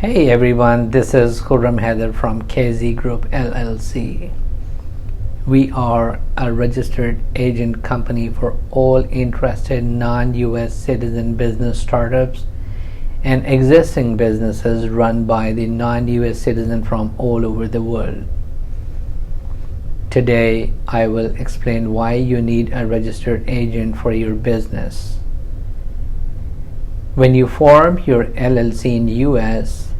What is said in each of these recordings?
Hey everyone, this is Khurram Haider from KZ Group LLC. We are a registered agent company for all interested non-US citizen business startups and existing businesses run by the non-US citizen from all over the world. Today, I will explain why you need a registered agent for your business. When you form your LLC in US,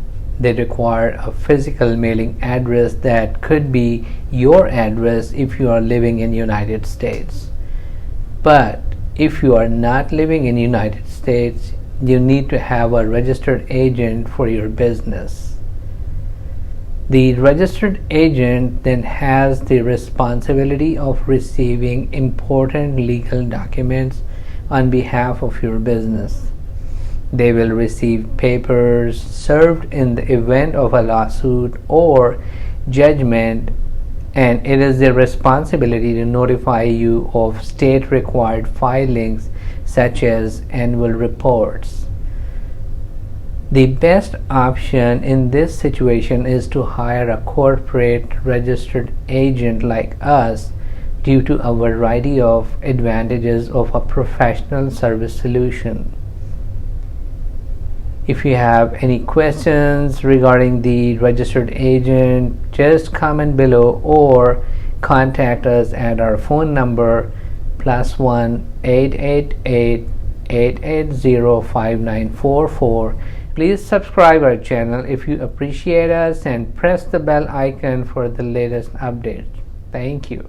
they require a physical mailing address that could be your address if you are living in United States. But if you are not living in United States, you need to have a registered agent for your business. The registered agent then has the responsibility of receiving important legal documents on behalf of your business. They will receive papers served in the event of a lawsuit or judgment, and it is their responsibility to notify you of state required filings such as annual reports. The best option in this situation is to hire a corporate registered agent like us due to a variety of advantages of a professional service solution. If you have any questions regarding the registered agent, just comment below or contact us at our phone number +1 888 880 5944. Please subscribe our channel if you appreciate us and press the bell icon for the latest updates. Thank you.